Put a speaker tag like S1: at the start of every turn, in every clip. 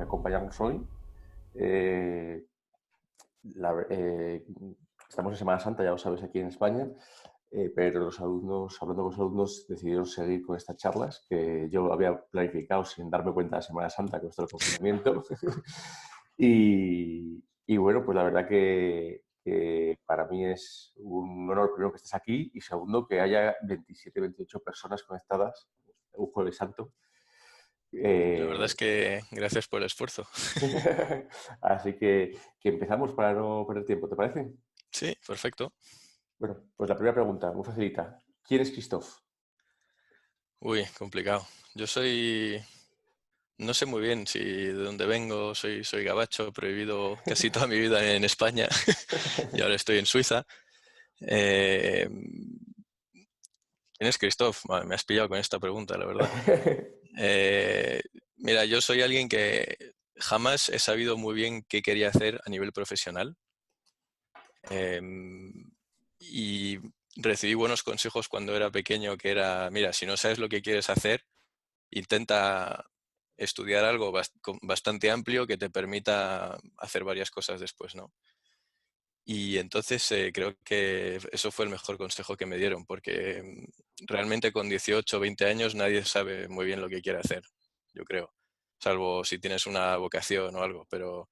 S1: acompañarnos hoy. Eh, la- eh, Estamos en Semana Santa, ya lo sabes, aquí en España, pero los alumnos, hablando con los alumnos, decidieron seguir con estas charlas que yo había planificado sin darme cuenta de Semana Santa, con esto del confinamiento. Y bueno, pues la verdad que para mí es un honor, primero, que estés aquí y segundo, que haya 27, 28 personas conectadas un Jueves Santo.
S2: La verdad es
S1: Eh,
S2: que gracias por el esfuerzo.
S1: Así que empezamos para no perder tiempo, ¿te parece?
S2: Sí, perfecto.
S1: Bueno, pues la primera pregunta, muy facilita. ¿Quién es Christoph?
S2: Uy, complicado. Yo soy, no sé muy bien si de dónde vengo, soy gabacho, pero he vivido casi toda mi vida en España y ahora estoy en Suiza. Eh, ¿Quién es Christoph? Bueno, me has pillado con esta pregunta, la verdad. Eh, Mira, yo soy alguien que jamás he sabido muy bien qué quería hacer a nivel profesional. Y recibí buenos consejos cuando era pequeño, que era, mira, si no sabes lo que quieres hacer, intenta estudiar algo bastante amplio que te permita hacer varias cosas después, ¿no? Y entonces creo que eso fue el mejor consejo que me dieron, porque realmente con 18 o 20 años nadie sabe muy bien lo que quiere hacer, yo creo, salvo si tienes una vocación o algo, pero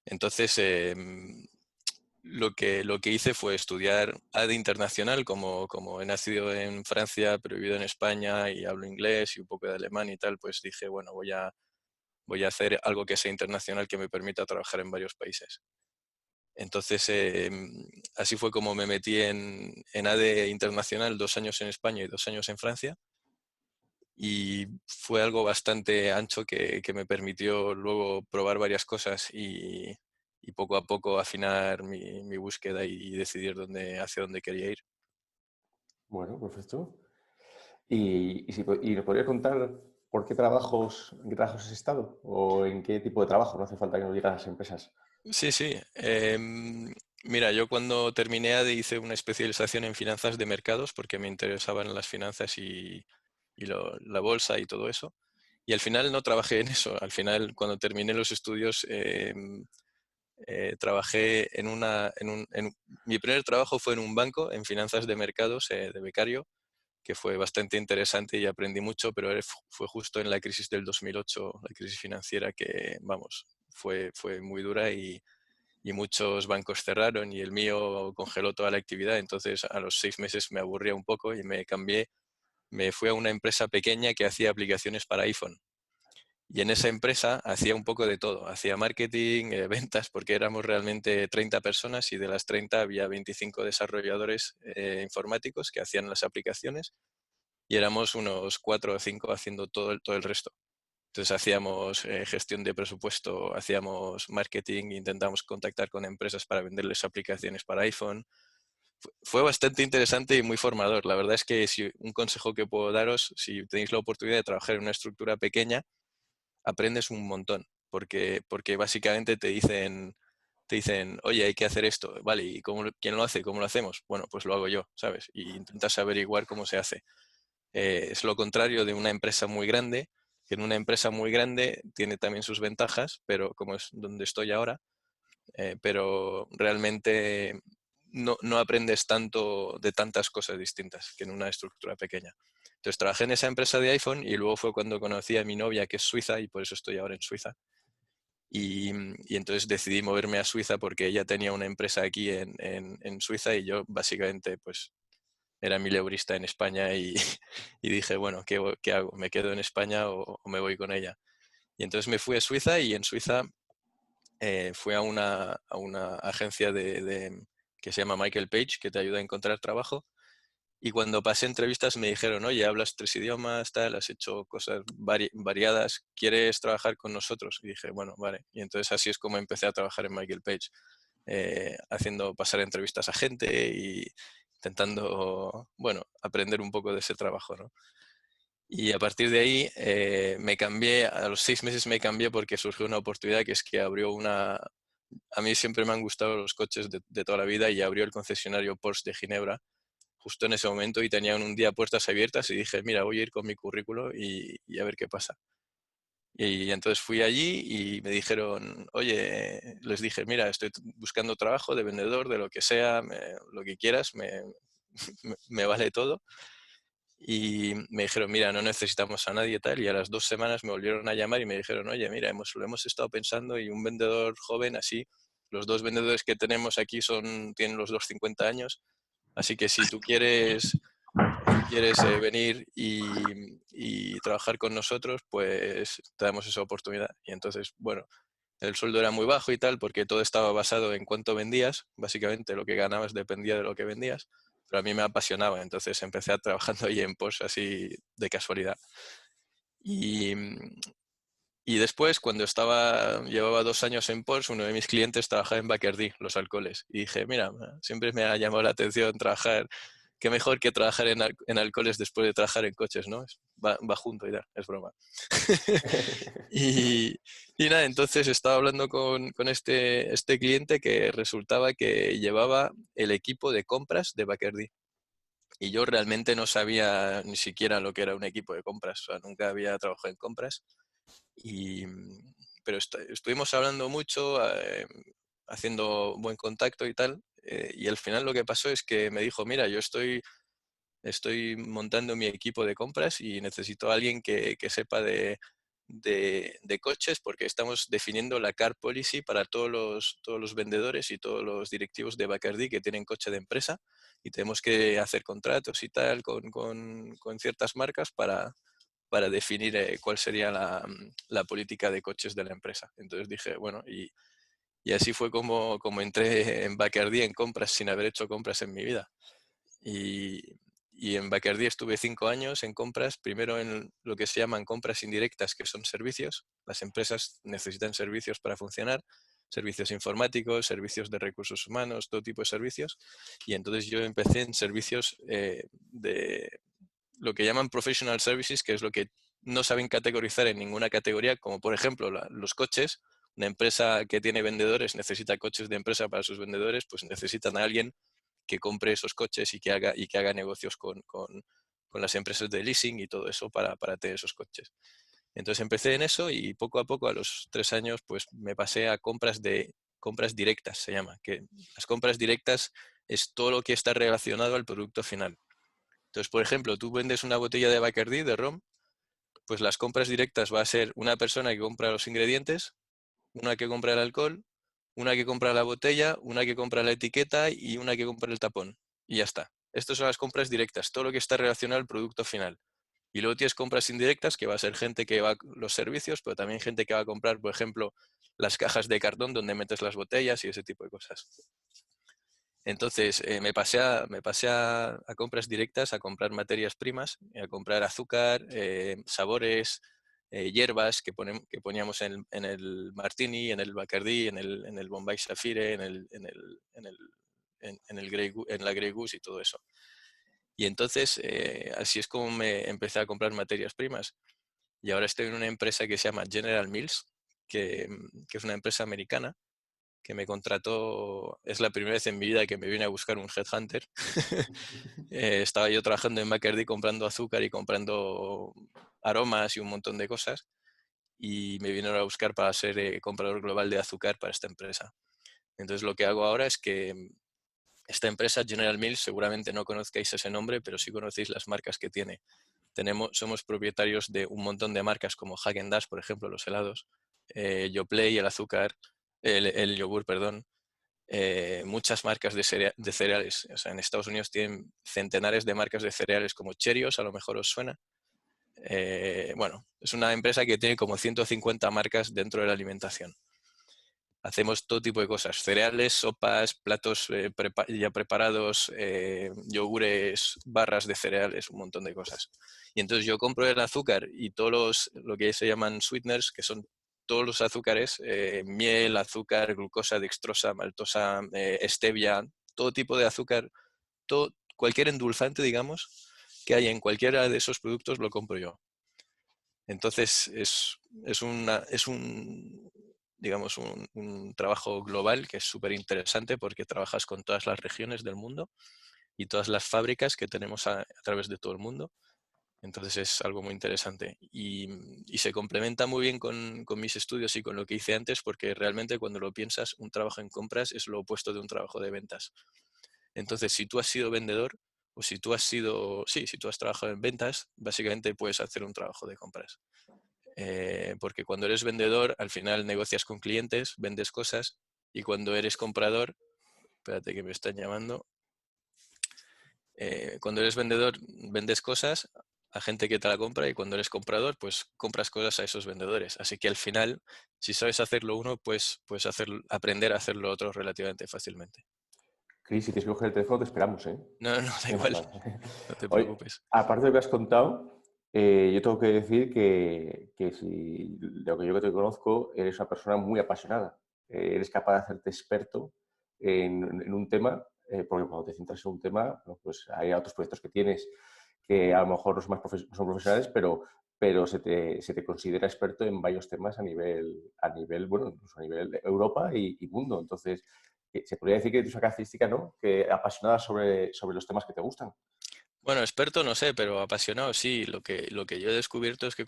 S2: entonces lo que hice fue estudiar ADE internacional, como he nacido en Francia, pero he vivido en España y hablo inglés y un poco de alemán y tal, pues dije, bueno, voy a hacer algo que sea internacional que me permita trabajar en varios países. Entonces, así fue como me metí en ADE internacional, 2 años en España y 2 años en Francia. Y fue algo bastante ancho que me permitió luego probar varias cosas y poco a poco afinar mi búsqueda y decidir hacia dónde quería ir.
S1: Bueno, perfecto. ¿Y nos podrías contar por en qué trabajos has estado? ¿O en qué tipo de trabajo? No hace falta que nos digas las empresas.
S2: Sí, sí. Mira, yo cuando terminé ADE hice una especialización en finanzas de mercados porque me interesaban las finanzas y la bolsa y todo eso. Y al final no trabajé en eso. Al final, cuando terminé los estudios, trabajé mi primer trabajo fue en un banco, en finanzas de mercados, de becario, que fue bastante interesante y aprendí mucho, pero fue justo en la crisis del 2008, la crisis financiera que, vamos, fue muy dura y muchos bancos cerraron y el mío congeló toda la actividad. Entonces, a los 6 meses me aburría un poco y me cambié, me fui a una empresa pequeña que hacía aplicaciones para iPhone. Y en esa empresa hacía un poco de todo. Hacía marketing, ventas, porque éramos realmente 30 personas y de las 30 había 25 desarrolladores informáticos que hacían las aplicaciones y éramos unos 4 o 5 haciendo todo el resto. Entonces hacíamos gestión de presupuesto, hacíamos marketing, intentamos contactar con empresas para venderles aplicaciones para iPhone. Fue bastante interesante y muy formador. La verdad es que un consejo que puedo daros, si tenéis la oportunidad de trabajar en una estructura pequeña, aprendes un montón, porque básicamente te dicen, oye, hay que hacer esto, vale, ¿y quién lo hace? ¿Cómo lo hacemos? Bueno, pues lo hago yo, ¿sabes? Y intentas averiguar cómo se hace. Es lo contrario de una empresa muy grande, que en una empresa muy grande tiene también sus ventajas, pero como es donde estoy ahora, pero realmente no aprendes tanto de tantas cosas distintas que en una estructura pequeña. Entonces trabajé en esa empresa de iPhone y luego fue cuando conocí a mi novia, que es suiza, y por eso estoy ahora en Suiza. Y entonces decidí moverme a Suiza porque ella tenía una empresa aquí en Suiza y yo básicamente pues era mileurista en España y dije, bueno, ¿qué hago? ¿Me quedo en España o me voy con ella? Y entonces me fui a Suiza y en Suiza fui a una agencia que se llama Michael Page, que te ayuda a encontrar trabajo. Y cuando pasé entrevistas me dijeron, oye, hablas 3 idiomas, tal, has hecho cosas variadas, ¿quieres trabajar con nosotros? Y dije, bueno, vale. Y entonces así es como empecé a trabajar en Michael Page, haciendo pasar entrevistas a gente y intentando, bueno, aprender un poco de ese trabajo, ¿no? Y a partir de ahí me cambié, a los 6 meses me cambié porque surgió una oportunidad que es que abrió una... A mí siempre me han gustado los coches de toda la vida y abrió el concesionario Porsche de Ginebra justo en ese momento y tenían un día puertas abiertas y dije, mira, voy a ir con mi currículo y a ver qué pasa. Y entonces fui allí y me dijeron, oye, les dije, mira, estoy buscando trabajo de vendedor, de lo que sea, lo que quieras, me vale todo. Y me dijeron, mira, no necesitamos a nadie y tal. Y a las 2 semanas me volvieron a llamar y me dijeron, oye, mira, lo hemos estado pensando y un vendedor joven así, los dos vendedores que tenemos aquí tienen los dos 50 años. Así que si tú quieres venir y trabajar con nosotros, pues te damos esa oportunidad. Y entonces, bueno, el sueldo era muy bajo y tal, porque todo estaba basado en cuánto vendías. Básicamente lo que ganabas dependía de lo que vendías, pero a mí me apasionaba, entonces empecé a trabajando ahí en Porsche así de casualidad. Y, y después, cuando llevaba 2 años en Porsche, uno de mis clientes trabajaba en Bacardi, los alcoholes. Y dije, mira, siempre me ha llamado la atención trabajar, qué mejor que trabajar en alcoholes después de trabajar en coches, ¿no? Va junto y tal, es broma. Y, y nada, entonces estaba hablando con este cliente que resultaba que llevaba el equipo de compras de Bacardi. Y yo realmente no sabía ni siquiera lo que era un equipo de compras, o sea, nunca había trabajado en compras. Y, pero estuvimos hablando mucho, haciendo buen contacto y tal. Y al final lo que pasó es que me dijo, mira, yo estoy montando mi equipo de compras y necesito a alguien que sepa de coches porque estamos definiendo la car policy para todos los vendedores y todos los directivos de Bacardi que tienen coche de empresa y tenemos que hacer contratos y tal con ciertas marcas para definir cuál sería la política de coches de la empresa. Entonces dije, bueno, y así fue como entré en Bacardi en compras sin haber hecho compras en mi vida. Y, y en Bacardi estuve 5 años en compras, primero en lo que se llaman compras indirectas, que son servicios. Las empresas necesitan servicios para funcionar, servicios informáticos, servicios de recursos humanos, todo tipo de servicios. Y entonces yo empecé en servicios de lo que llaman professional services, que es lo que no saben categorizar en ninguna categoría, como por ejemplo los coches. Una empresa que tiene vendedores necesita coches de empresa para sus vendedores, pues necesitan a alguien que compre esos coches y que haga negocios con las empresas de leasing y todo eso para tener esos coches. Entonces empecé en eso y poco a poco, a los 3 años, pues me pasé a compras directas, se llama, que las compras directas es todo lo que está relacionado al producto final. Entonces, por ejemplo, tú vendes una botella de Bacardi, de ron, pues las compras directas va a ser una persona que compra los ingredientes, una que compra el alcohol, una que compra la botella, una que compra la etiqueta y una que compra el tapón. Y ya está. Estas son las compras directas, todo lo que está relacionado al producto final. Y luego tienes compras indirectas, que va a ser gente que va a los servicios, pero también gente que va a comprar, por ejemplo, las cajas de cartón donde metes las botellas y ese tipo de cosas. Entonces me pasé a compras directas, a comprar materias primas, a comprar azúcar, sabores, hierbas que poníamos en el Martini, en el Bacardí, en el Bombay Sapphire, en la Grey Goose y todo eso. Y entonces así es como me empecé a comprar materias primas. Y ahora estoy en una empresa que se llama General Mills, que es una empresa americana que me contrató, es la primera vez en mi vida que me viene a buscar un headhunter. Estaba yo trabajando en Bacardi comprando azúcar y comprando aromas y un montón de cosas y me vinieron a buscar para ser comprador global de azúcar para esta empresa. Entonces lo que hago ahora es que esta empresa, General Mills, seguramente no conozcáis ese nombre, pero sí conocéis las marcas que tiene. Somos propietarios de un montón de marcas como Häagen-Dazs, por ejemplo, los helados, Yoplait, el azúcar, el yogur, perdón, muchas marcas de cereales. O sea, en Estados Unidos tienen centenares de marcas de cereales como Cheerios, a lo mejor os suena. Bueno, es una empresa que tiene como 150 marcas dentro de la alimentación. Hacemos todo tipo de cosas, cereales, sopas, platos ya preparados, yogures, barras de cereales, un montón de cosas. Y entonces yo compro el azúcar y lo que se llaman sweeteners, que son todos los azúcares, miel, azúcar, glucosa, dextrosa, maltosa, stevia, todo tipo de azúcar, cualquier endulzante, digamos, que hay en cualquiera de esos productos lo compro yo. Entonces es digamos, un trabajo global que es súper interesante porque trabajas con todas las regiones del mundo y todas las fábricas que tenemos a través de todo el mundo. Entonces es algo muy interesante y se complementa muy bien con mis estudios y con lo que hice antes, porque realmente cuando lo piensas, un trabajo en compras es lo opuesto de un trabajo de ventas. Entonces, si tú has sido vendedor o si tú has sido, sí, si tú has trabajado en ventas, básicamente puedes hacer un trabajo de compras. Porque cuando eres vendedor, al final negocias con clientes, vendes cosas, y cuando eres comprador, espérate que me están llamando, cuando eres vendedor, vendes cosas a gente que te la compra, y cuando eres comprador, pues compras cosas a esos vendedores. Así que al final, si sabes hacerlo uno, pues puedes aprender a hacerlo otro relativamente fácilmente.
S1: Cris, si tienes que coger el teléfono, te esperamos, ¿eh?
S2: No, no, da
S1: Venga,
S2: igual,
S1: vale.
S2: no te
S1: Oye,
S2: preocupes.
S1: aparte de lo que has contado, yo tengo que decir que si de lo que yo que te conozco, eres una persona muy apasionada. Eres capaz de hacerte experto en un tema, porque cuando te centras en un tema, bueno, pues hay otros proyectos que tienes que a lo mejor no son, no son profesionales, pero se te considera experto en varios temas a nivel bueno, incluso a nivel Europa y mundo. Entonces, se podría decir que es una característica, ¿no? Que apasionada sobre los temas que te gustan.
S2: Bueno, experto no sé, pero apasionado sí. Lo que yo he descubierto es que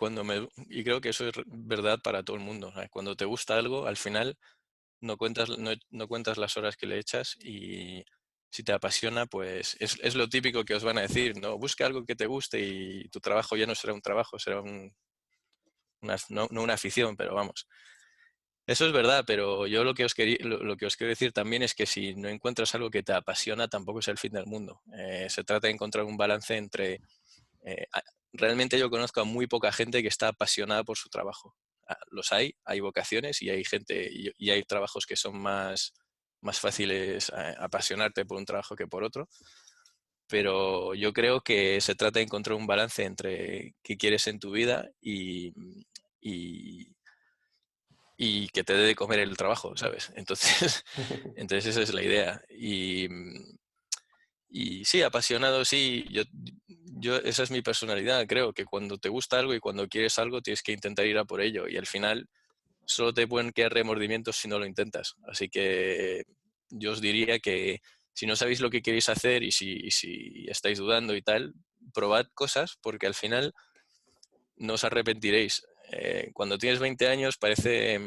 S2: y creo que eso es verdad para todo el mundo, ¿sabes? Cuando te gusta algo, al final no cuentas las horas que le echas, y si te apasiona, pues es lo típico que os van a decir, ¿no? Busca algo que te guste y tu trabajo ya no será un trabajo, será no una afición, pero vamos. Eso es verdad, pero yo lo que os quiero decir también es que si no encuentras algo que te apasiona, tampoco es el fin del mundo. Se trata de encontrar un balance entre... eh, a- realmente yo conozco a muy poca gente que está apasionada por su trabajo. Los hay vocaciones y hay gente y hay trabajos que son más fáciles apasionarte por un trabajo que por otro, pero yo creo que se trata de encontrar un balance entre qué quieres en tu vida y, y que te dé de comer el trabajo, ¿sabes? Entonces, entonces esa es la idea. Y sí, apasionado, sí, esa es mi personalidad. Creo que cuando te gusta algo y cuando quieres algo, tienes que intentar ir a por ello. Y al final solo te pueden quedar remordimientos si no lo intentas. Así que yo os diría que si no sabéis lo que queréis hacer y si estáis dudando y tal, probad cosas, porque al final no os arrepentiréis. Cuando tienes 20 años parece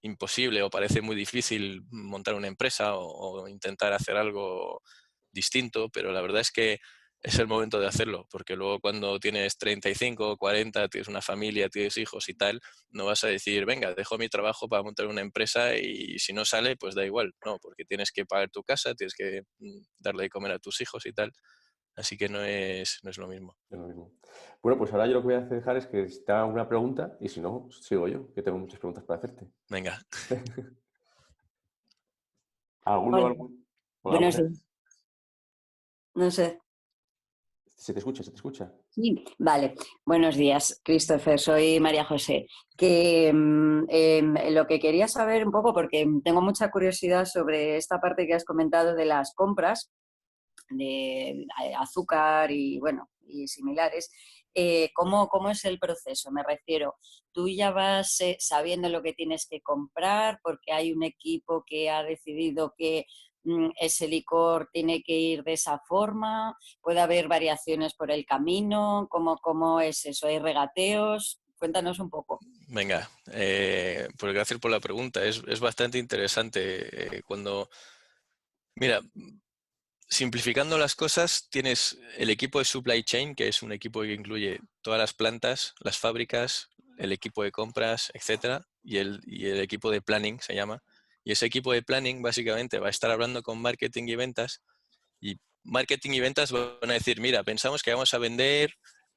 S2: imposible o parece muy difícil montar una empresa o intentar hacer algo distinto, pero la verdad es que es el momento de hacerlo, porque luego cuando tienes 35 o 40, tienes una familia, tienes hijos y tal, no vas a decir, venga, dejo mi trabajo para montar una empresa y si no sale, pues da igual, no, porque tienes que pagar tu casa, tienes que darle de comer a tus hijos y tal, así que no es lo mismo.
S1: Es lo mismo. Bueno, pues ahora yo lo que voy a dejar es que si te haga alguna pregunta y si no, sigo yo, que tengo muchas preguntas para hacerte.
S2: Venga.
S1: ¿Alguno?
S3: Hola,
S1: Algún? Hola,
S3: buenos
S1: buenas.
S3: días. No sé.
S1: Se te escucha, se te escucha.
S3: Sí, vale. Buenos días, Christopher. Soy María José. Que lo que quería saber un poco, porque tengo mucha curiosidad sobre esta parte que has comentado de las compras de azúcar y bueno y similares. ¿Cómo es el proceso? Me refiero, tú ya vas sabiendo lo que tienes que comprar porque hay un equipo que ha decidido que ese licor tiene que ir de esa forma, puede haber variaciones por el camino, ¿cómo es eso? ¿Hay regateos? Cuéntanos un poco.
S2: Venga, pues gracias por la pregunta. Es bastante interesante mira, simplificando las cosas, tienes el equipo de supply chain, que es un equipo que incluye todas las plantas, las fábricas, el equipo de compras, etcétera, y el equipo de planning se llama. Y ese equipo de planning básicamente va a estar hablando con marketing y ventas, y marketing y ventas van a decir, mira, pensamos que vamos a vender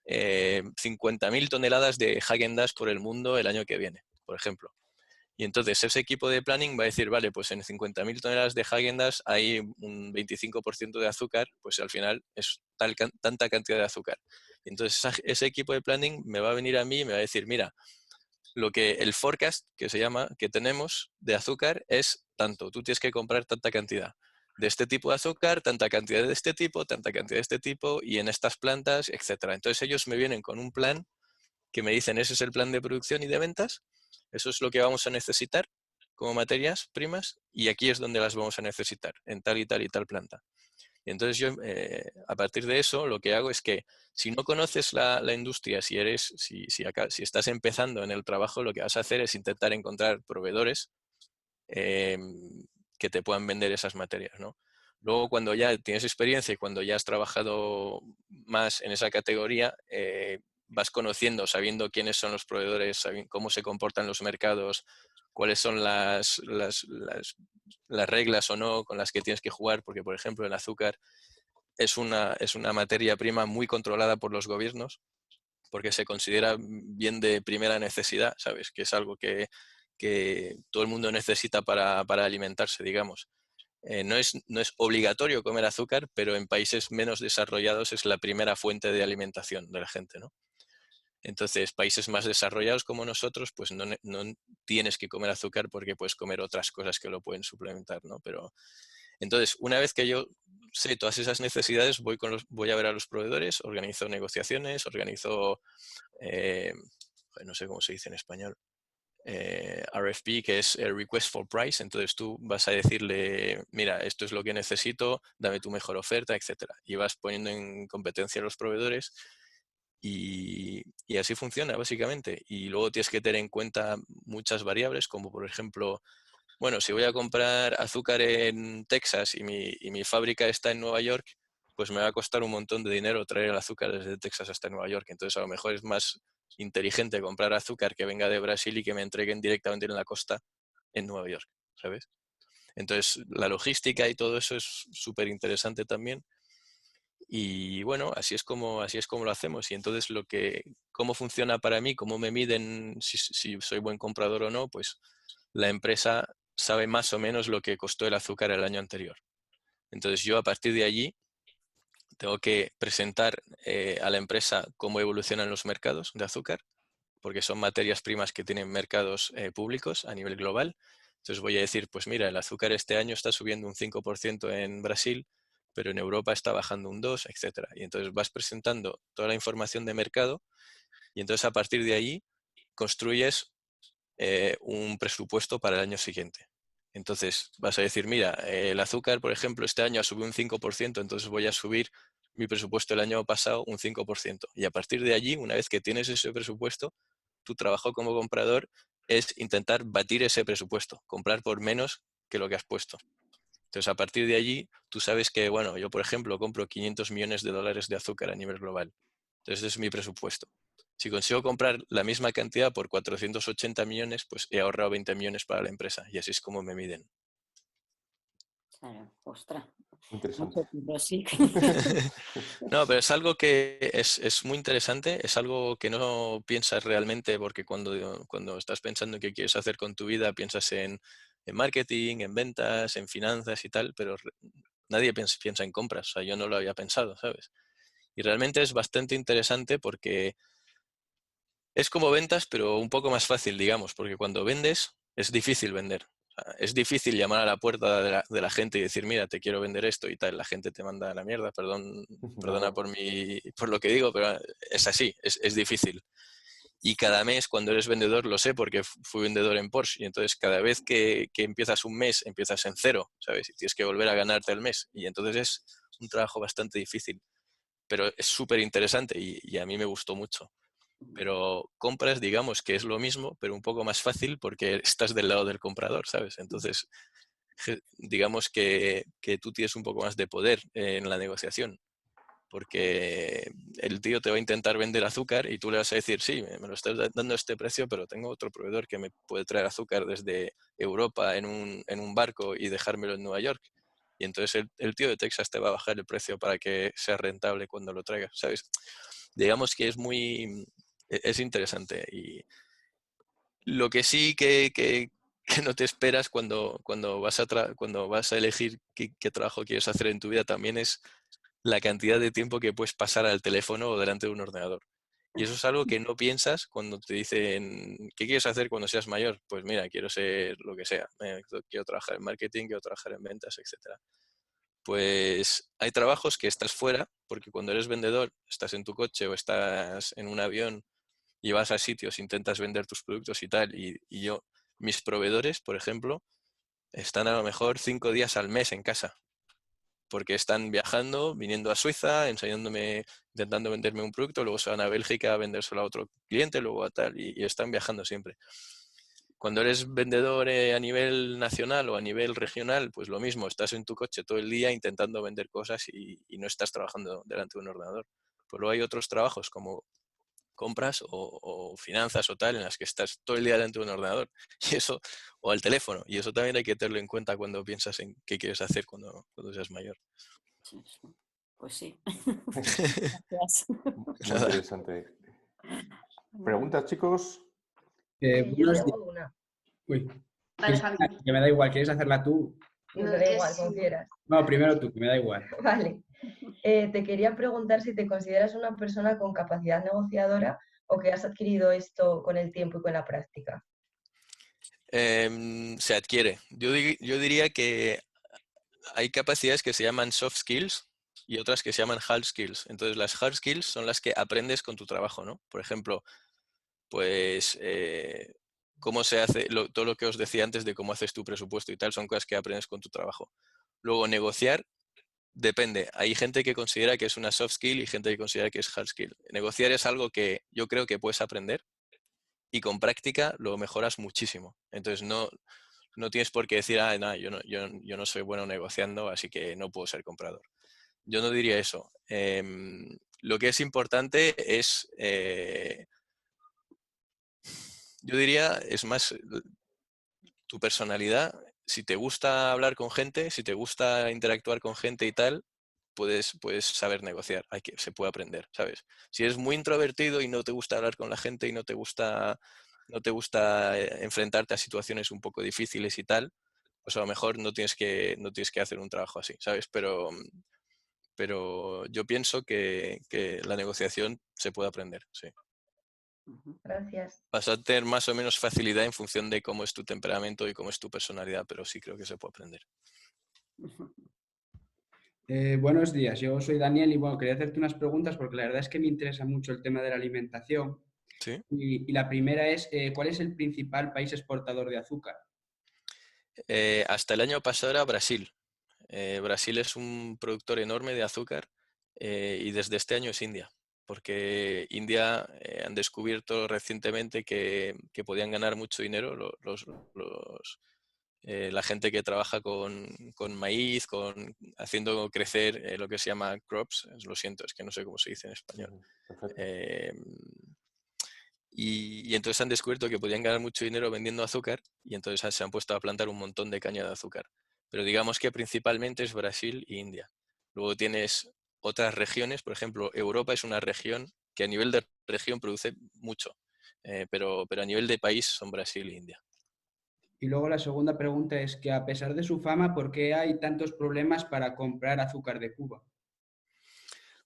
S2: 50.000 toneladas de Häagen-Dazs por el mundo el año que viene, por ejemplo. Y entonces ese equipo de planning va a decir, vale, pues en 50.000 toneladas de Häagen-Dazs hay un 25% de azúcar, pues al final es tanta cantidad de azúcar. Y entonces ese equipo de planning me va a venir a mí y me va a decir, mira, el forecast que se llama, que tenemos de azúcar es tanto, tú tienes que comprar tanta cantidad de este tipo de azúcar, tanta cantidad de este tipo, tanta cantidad de este tipo y en estas plantas, etcétera. Entonces ellos me vienen con un plan que me dicen, ese es el plan de producción y de ventas, eso es lo que vamos a necesitar como materias primas y aquí es donde las vamos a necesitar, en tal y tal y tal planta. Y entonces yo, a partir de eso, lo que hago es que si no conoces la industria, si estás empezando en el trabajo, lo que vas a hacer es intentar encontrar proveedores eh, que te puedan vender esas materias, ¿no? Luego, cuando ya tienes experiencia y cuando ya has trabajado más en esa categoría, vas conociendo, sabiendo quiénes son los proveedores, cómo se comportan los mercados, cuáles son las reglas o no con las que tienes que jugar, porque, por ejemplo, el azúcar es una materia prima muy controlada por los gobiernos, porque se considera bien de primera necesidad, ¿sabes? Que es algo que todo el mundo necesita para alimentarse, digamos. No es obligatorio comer azúcar, pero en países menos desarrollados es la primera fuente de alimentación de la gente, ¿no? Entonces, países más desarrollados como nosotros, pues no tienes que comer azúcar porque puedes comer otras cosas que lo pueden suplementar, ¿no? Pero entonces, una vez que yo sé todas esas necesidades, voy a ver a los proveedores, organizo negociaciones, no sé cómo se dice en español, RFP, que es Request for Price. Entonces tú vas a decirle, mira, esto es lo que necesito, dame tu mejor oferta, etcétera. Y vas poniendo en competencia a los proveedores y así funciona básicamente. Y luego tienes que tener en cuenta muchas variables, como por ejemplo, bueno, si voy a comprar azúcar en Texas y mi fábrica está en Nueva York, pues me va a costar un montón de dinero traer el azúcar desde Texas hasta Nueva York. Entonces a lo mejor es más inteligente comprar azúcar que venga de Brasil y que me entreguen directamente en la costa en Nueva York, ¿sabes? Entonces la logística y todo eso es súper interesante también. Y bueno, así es como lo hacemos. Y entonces cómo funciona para mí, cómo me miden si soy buen comprador o no, pues la empresa sabe más o menos lo que costó el azúcar el año anterior. Entonces yo a partir de allí tengo que presentar a la empresa cómo evolucionan los mercados de azúcar, porque son materias primas que tienen mercados públicos a nivel global. Entonces voy a decir, pues mira, el azúcar este año está subiendo un 5% en Brasil, pero en Europa está bajando un 2%, etc. Y entonces vas presentando toda la información de mercado y entonces a partir de ahí construyes un presupuesto para el año siguiente. Entonces vas a decir, mira, el azúcar, por ejemplo, este año ha subido un 5%, entonces voy a subir mi presupuesto el año pasado un 5%. Y a partir de allí, una vez que tienes ese presupuesto, tu trabajo como comprador es intentar batir ese presupuesto, comprar por menos que lo que has puesto. Entonces, a partir de allí, tú sabes que, bueno, yo, por ejemplo, compro 500 millones de dólares de azúcar a nivel global. Entonces, ese es mi presupuesto. Si consigo comprar la misma cantidad por 480 millones, pues he ahorrado 20 millones para la empresa. Y así es como me miden.
S3: Claro, ostras.
S1: Interesante.
S3: Mucho tiempo, sí.
S2: No, pero es algo que es muy interesante, es algo que no piensas realmente porque cuando estás pensando en qué quieres hacer con tu vida, piensas en marketing, en ventas, en finanzas y tal, pero nadie piensa en compras, o sea, yo no lo había pensado, ¿sabes? Y realmente es bastante interesante porque es como ventas, pero un poco más fácil, digamos, porque cuando vendes es difícil vender. O sea, es difícil llamar a la puerta de la gente y decir, mira, te quiero vender esto y tal. La gente te manda a la mierda, perdona
S1: Nada.
S2: por lo que digo, pero es así, es difícil. Y cada mes, cuando eres vendedor, lo sé porque fui vendedor en Porsche, y entonces cada vez que empiezas un mes, empiezas en cero, ¿sabes? Y tienes que volver a ganarte el mes. Y entonces es un trabajo bastante difícil, pero es súper interesante y a mí me gustó mucho. Pero compras, digamos que es lo mismo, pero un poco más fácil porque estás del lado del comprador, ¿sabes? Entonces, digamos que tú tienes un poco más de poder en la negociación, porque el tío te va a intentar vender azúcar y tú le vas a decir, sí, me lo estás dando a este precio, pero tengo otro proveedor que me puede traer azúcar desde Europa en un barco y dejármelo en Nueva York. Y entonces el tío de Texas te va a bajar el precio para que sea rentable cuando lo traigas, ¿sabes? Digamos que es interesante. Y lo que sí que no te esperas cuando vas a elegir qué trabajo quieres hacer en tu vida también es la cantidad de tiempo que puedes pasar al teléfono o delante de un ordenador. Y eso es algo que no piensas cuando te dicen, ¿qué quieres hacer cuando seas mayor? Pues mira, quiero ser lo que sea. Quiero trabajar en marketing, quiero trabajar en ventas, etc. Pues hay trabajos que estás fuera, porque cuando eres vendedor, estás en tu coche o estás en un avión y vas a sitios, intentas vender tus productos y tal. Y mis proveedores, por ejemplo, están a lo mejor 5 días al mes en casa, porque están viajando, viniendo a Suiza, enseñándome, intentando venderme un producto, luego se van a Bélgica a vendérselo a otro cliente, luego a tal, y están viajando siempre. Cuando eres vendedor a nivel nacional o a nivel regional, pues lo mismo, estás en tu coche todo el día intentando vender cosas y no estás trabajando delante de un ordenador. Pues luego hay otros trabajos como compras o finanzas o tal, en las que estás todo el día delante de un ordenador y eso, o al teléfono, y eso también hay que tenerlo en cuenta cuando piensas en qué quieres hacer cuando seas mayor.
S3: Pues sí. Gracias.
S1: Muy interesante. ¿Preguntas, chicos?
S4: Yo
S5: Buenos días.
S4: tengo una.
S5: Uy,
S4: Vale, Javi.
S5: que me da igual, ¿quieres hacerla tú?
S4: No, me da igual, como quieras.
S5: No, primero tú, que me da igual.
S4: Vale. Te quería preguntar si te consideras una persona con capacidad negociadora o que has adquirido esto con el tiempo y con la práctica.
S2: Se adquiere. Yo diría que hay capacidades que se llaman soft skills y otras que se llaman hard skills. Entonces, las hard skills son las que aprendes con tu trabajo, ¿no? Por ejemplo, pues cómo se hace, todo lo que os decía antes de cómo haces tu presupuesto y tal, son cosas que aprendes con tu trabajo. Luego, negociar, depende. Hay gente que considera que es una soft skill y gente que considera que es hard skill. Negociar es algo que yo creo que puedes aprender y con práctica lo mejoras muchísimo. Entonces, no tienes por qué decir, no, yo no soy bueno negociando, así que no puedo ser comprador. Yo no diría eso. Lo que es importante es, yo diría, es más tu personalidad. Si te gusta hablar con gente, si te gusta interactuar con gente y tal, puedes saber negociar. Se puede aprender, ¿sabes? Si eres muy introvertido y no te gusta hablar con la gente y no te gusta enfrentarte a situaciones un poco difíciles y tal, pues a lo mejor no tienes que hacer un trabajo así, ¿sabes? Pero yo pienso que la negociación se puede aprender, sí.
S4: Gracias.
S2: Vas a tener más o menos facilidad en función de cómo es tu temperamento y cómo es tu personalidad, pero sí creo que se puede aprender.
S5: Buenos días, yo soy Daniel y bueno, quería hacerte unas preguntas porque la verdad es que me interesa mucho el tema de la alimentación.
S2: ¿Sí?
S5: Y la primera es, ¿cuál es el principal país exportador de azúcar?
S2: Hasta el año pasado era Brasil. Brasil es un productor enorme de azúcar y desde este año es India, porque India han descubierto recientemente que podían ganar mucho dinero la gente que trabaja con maíz, haciendo crecer lo que se llama crops. Lo siento, es que no sé cómo se dice en español.
S1: Perfecto.
S2: Y entonces han descubierto que podían ganar mucho dinero vendiendo azúcar y entonces se han puesto a plantar un montón de caña de azúcar. Pero digamos que principalmente es Brasil e India. Luego tienes otras regiones, por ejemplo, Europa es una región que a nivel de región produce mucho, pero a nivel de país son Brasil e India.
S5: Y luego la segunda pregunta es que a pesar de su fama, ¿por qué hay tantos problemas para comprar azúcar de Cuba?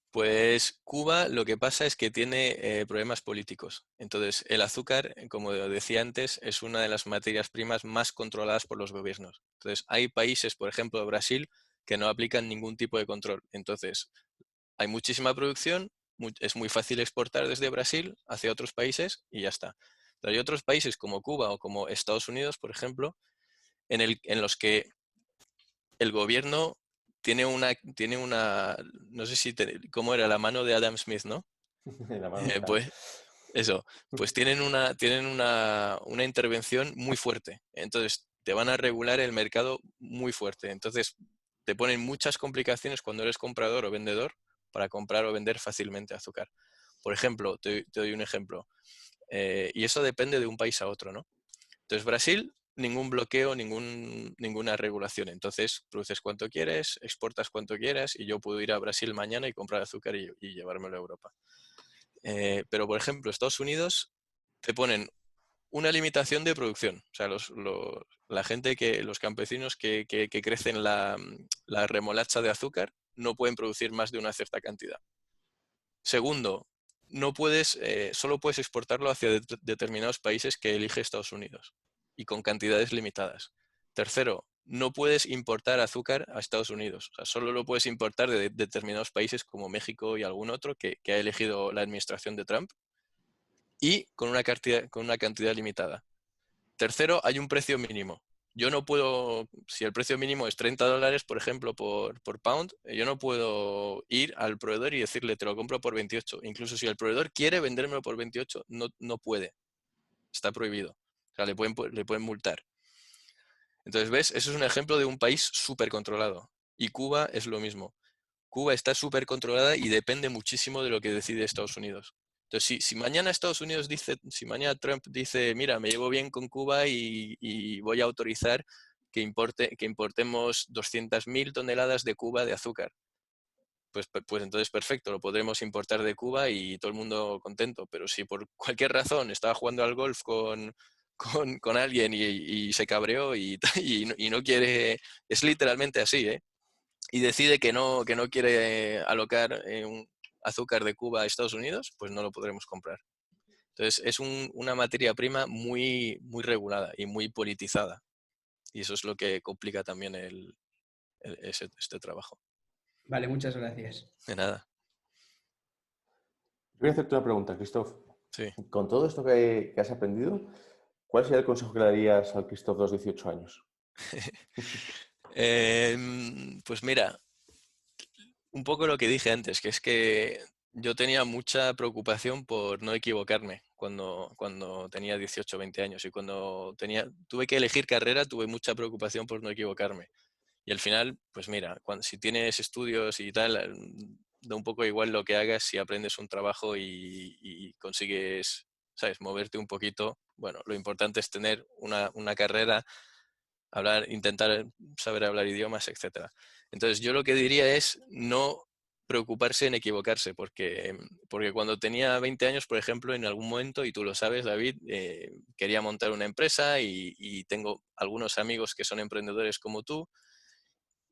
S2: Pues Cuba lo que pasa es que tiene problemas políticos. Entonces, el azúcar, como decía antes, es una de las materias primas más controladas por los gobiernos. Entonces, hay países, por ejemplo, Brasil, que no aplican ningún tipo de control. Entonces, hay muchísima producción, es muy fácil exportar desde Brasil hacia otros países y ya está. Pero hay otros países como Cuba o como Estados Unidos, por ejemplo, en los que el gobierno tiene una, no sé si, cómo era la mano de Adam Smith, ¿no?
S1: La mano está.
S2: Pues eso, pues tienen una intervención muy fuerte. Entonces, te van a regular el mercado muy fuerte. Entonces, te ponen muchas complicaciones cuando eres comprador o vendedor para comprar o vender fácilmente azúcar. Por ejemplo, te doy un ejemplo. Y eso depende de un país a otro, ¿no? Entonces, Brasil, ningún bloqueo, ninguna regulación. Entonces, produces cuanto quieres, exportas cuanto quieras y yo puedo ir a Brasil mañana y comprar azúcar y llevármelo a Europa. Pero, por ejemplo, Estados Unidos te ponen una limitación de producción. O sea, la gente los campesinos que crecen la remolacha de azúcar no pueden producir más de una cierta cantidad. Segundo, solo puedes exportarlo hacia determinados países que elige Estados Unidos y con cantidades limitadas. Tercero, no puedes importar azúcar a Estados Unidos. O sea, solo lo puedes importar de determinados países como México y algún otro que ha elegido la administración de Trump y con una cantidad limitada. Tercero, hay un precio mínimo. yo no puedo, si el precio mínimo es $30, por ejemplo, por pound, yo no puedo ir al proveedor y decirle, te lo compro por 28. Incluso si el proveedor quiere vendérmelo por 28, no puede. Está prohibido. O sea, le pueden multar. Entonces, ¿ves? Eso es un ejemplo de un país súper controlado. Y Cuba es lo mismo. Cuba está súper controlada y depende muchísimo de lo que decide Estados Unidos. Entonces, si mañana Estados Unidos dice, si mañana Trump dice, mira, me llevo bien con Cuba y voy a autorizar que importemos 200.000 toneladas de Cuba de azúcar, pues entonces perfecto, lo podremos importar de Cuba y todo el mundo contento. Pero si por cualquier razón estaba jugando al golf con alguien y se cabreó y no quiere, es literalmente así, ¿eh? Y decide que no quiere alocar un azúcar de Cuba a Estados Unidos, pues no lo podremos comprar. Entonces es una materia prima muy, muy regulada y muy politizada. Y eso es lo que complica también este trabajo.
S5: Vale, muchas gracias.
S2: De nada.
S1: Voy a hacerte una pregunta, Christoph.
S2: Sí.
S1: Con todo esto que has aprendido, ¿cuál sería el consejo que le darías al Christoph de los 18 años?
S2: Pues mira, un poco lo que dije antes, que es que yo tenía mucha preocupación por no equivocarme cuando tenía 18 o 20 años y cuando tuve que elegir carrera tuve mucha preocupación por no equivocarme. Y al final, pues mira, si tienes estudios y tal, da un poco igual lo que hagas si aprendes un trabajo y consigues, ¿sabes?, moverte un poquito. Bueno, lo importante es tener una carrera, intentar saber hablar idiomas, etcétera. Entonces, yo lo que diría es no preocuparse en equivocarse, porque cuando tenía 20 años, por ejemplo, en algún momento, y tú lo sabes, David, quería montar una empresa y tengo algunos amigos que son emprendedores como tú,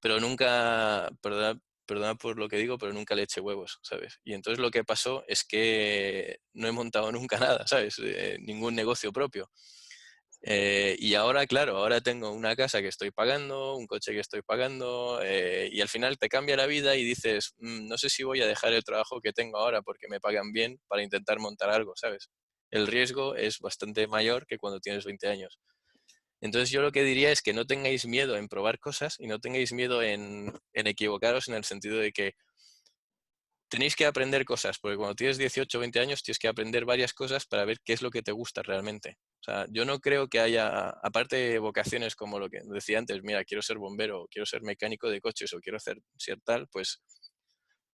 S2: pero nunca, perdona por lo que digo, pero nunca le eché huevos, ¿sabes? Y entonces lo que pasó es que no he montado nunca nada, ¿sabes? Ningún negocio propio. Y ahora, claro, ahora tengo una casa que estoy pagando, un coche que estoy pagando, y al final te cambia la vida y dices, no sé si voy a dejar el trabajo que tengo ahora porque me pagan bien para intentar montar algo, ¿sabes? El riesgo es bastante mayor que cuando tienes 20 años. Entonces yo lo que diría es que no tengáis miedo en probar cosas y no tengáis miedo en equivocaros en el sentido de que tenéis que aprender cosas, porque cuando tienes 18 o 20 años tienes que aprender varias cosas para ver qué es lo que te gusta realmente. O sea, yo no creo que haya, aparte de vocaciones como lo que decía antes, mira, quiero ser bombero, quiero ser mecánico de coches o quiero ser tal, pues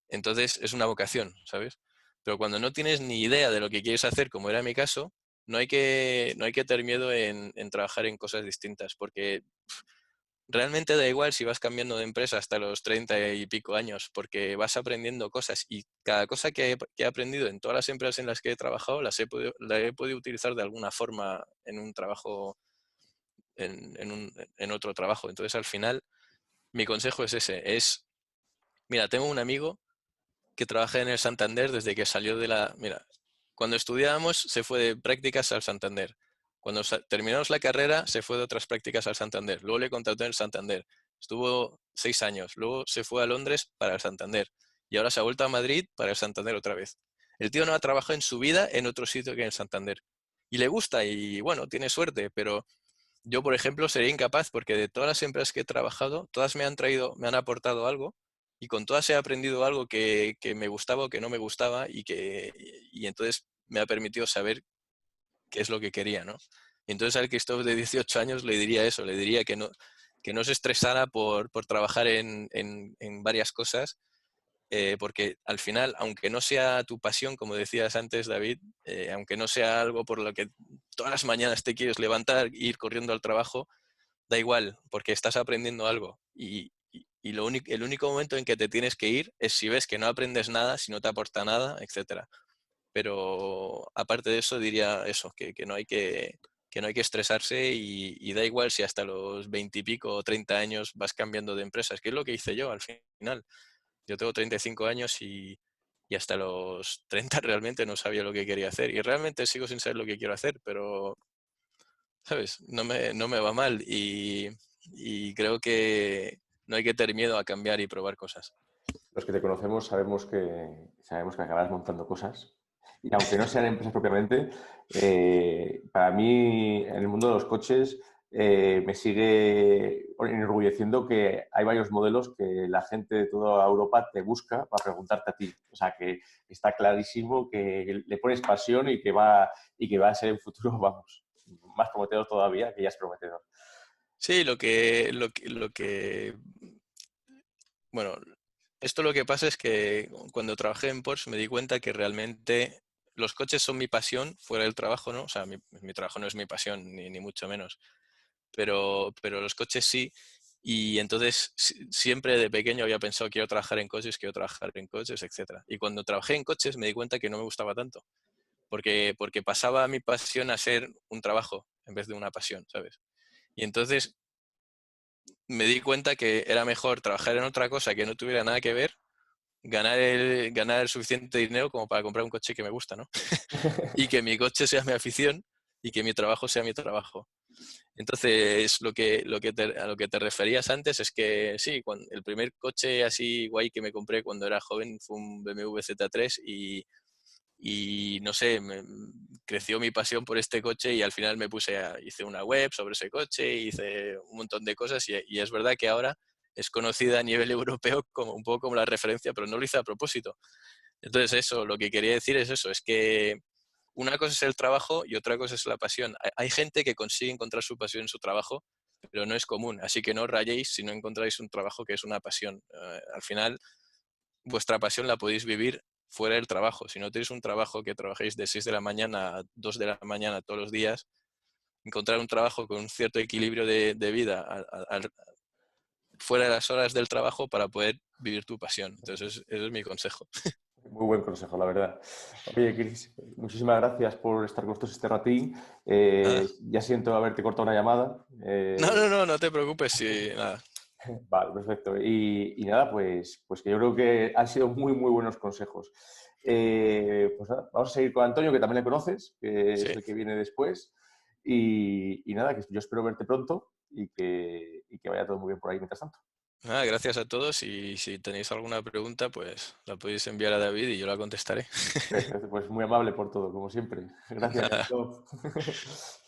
S2: entonces es una vocación, ¿sabes? Pero cuando no tienes ni idea de lo que quieres hacer, como era mi caso, no hay que tener miedo en trabajar en cosas distintas, porque realmente da igual si vas cambiando de empresa hasta los 30 y pico años, porque vas aprendiendo cosas y cada cosa que he aprendido en todas las empresas en las que he trabajado la he podido utilizar de alguna forma en un trabajo, en otro trabajo. Entonces, al final, mi consejo es ese, mira, tengo un amigo que trabaja en el Santander desde que salió Mira, cuando estudiábamos se fue de prácticas al Santander. Cuando terminamos la carrera se fue de otras prácticas al Santander. Luego le contrató en el Santander. Estuvo 6 años. Luego se fue a Londres para el Santander. Y ahora se ha vuelto a Madrid para el Santander otra vez. El tío no ha trabajado en su vida en otro sitio que en el Santander. Y le gusta y bueno, tiene suerte, pero yo, por ejemplo, sería incapaz porque de todas las empresas que he trabajado, todas me han aportado algo y con todas he aprendido algo que me gustaba o que no me gustaba y entonces me ha permitido saber qué es lo que quería, ¿no? Y entonces al Christoph de 18 años le diría eso, le diría que no se estresara por trabajar en varias cosas, porque al final, aunque no sea tu pasión, como decías antes, David, aunque no sea algo por lo que todas las mañanas te quieres levantar e ir corriendo al trabajo, da igual, porque estás aprendiendo algo. Y el único momento en que te tienes que ir es si ves que no aprendes nada, si no te aporta nada, etcétera. Pero aparte de eso, diría eso, que no hay que no hay que estresarse y da igual si hasta los 20 y pico o 30 años vas cambiando de empresas, que es lo que hice yo al final. Yo tengo 35 años y hasta los 30 realmente no sabía lo que quería hacer. Y realmente sigo sin saber lo que quiero hacer, pero, ¿sabes? No me va mal y creo que no hay que tener miedo a cambiar y probar cosas.
S1: Los que te conocemos sabemos que acabarás montando cosas. Y aunque no sean empresas propiamente, para mí, en el mundo de los coches, me sigue enorgulleciendo que hay varios modelos que la gente de toda Europa te busca para preguntarte a ti. O sea, que está clarísimo que le pones pasión y que va a ser en futuro, vamos, más prometedor todavía, que ya es prometedor.
S2: Sí, bueno, esto lo que pasa es que cuando trabajé en Porsche me di cuenta que realmente los coches son mi pasión fuera del trabajo, ¿no? O sea, mi trabajo no es mi pasión, ni mucho menos. Pero los coches sí. Y entonces siempre de pequeño había pensado quiero trabajar en coches, etc. Y cuando trabajé en coches me di cuenta que no me gustaba tanto. Porque pasaba mi pasión a ser un trabajo en vez de una pasión, ¿sabes? Y entonces me di cuenta que era mejor trabajar en otra cosa que no tuviera nada que ver, ganar el suficiente dinero como para comprar un coche que me gusta, ¿no? Y que mi coche sea mi afición y que mi trabajo sea mi trabajo. Entonces, a lo que te referías antes es que sí, el primer coche así guay que me compré cuando era joven fue un BMW Z3 y no sé, creció mi pasión por este coche y al final hice una web sobre ese coche, hice un montón de cosas y es verdad que ahora es conocida a nivel europeo como un poco como la referencia, pero no lo hice a propósito. Entonces eso, lo que quería decir es eso, es que una cosa es el trabajo y otra cosa es la pasión. Hay gente que consigue encontrar su pasión en su trabajo, pero no es común. Así que no os rayéis si no encontráis un trabajo que es una pasión. Al final, vuestra pasión la podéis vivir fuera del trabajo. Si no tenéis un trabajo que trabajéis de 6 de la mañana a 2 de la mañana todos los días, encontrar un trabajo con un cierto equilibrio de vida fuera de las horas del trabajo para poder vivir tu pasión. Entonces, ese es mi consejo.
S1: Muy buen consejo, la verdad. Oye, Cris, muchísimas gracias por estar con nosotros este ratín.
S2: Nada.
S1: Ya siento haberte cortado una llamada.
S2: No te preocupes. Sí, nada.
S1: Vale, perfecto. Y nada, pues que yo creo que han sido muy, muy buenos consejos. Pues nada, vamos a seguir con Antonio, que también le conoces, que
S2: Sí.
S1: es el que viene después. Y nada, que yo espero verte pronto y que vaya todo muy bien por ahí mientras tanto.
S2: Nada, gracias a todos y si tenéis alguna pregunta, pues la podéis enviar a David y yo la contestaré.
S1: Perfecto, pues muy amable por todo, como siempre. Gracias.
S2: Nada,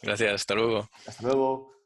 S2: gracias, hasta luego.
S1: Hasta luego.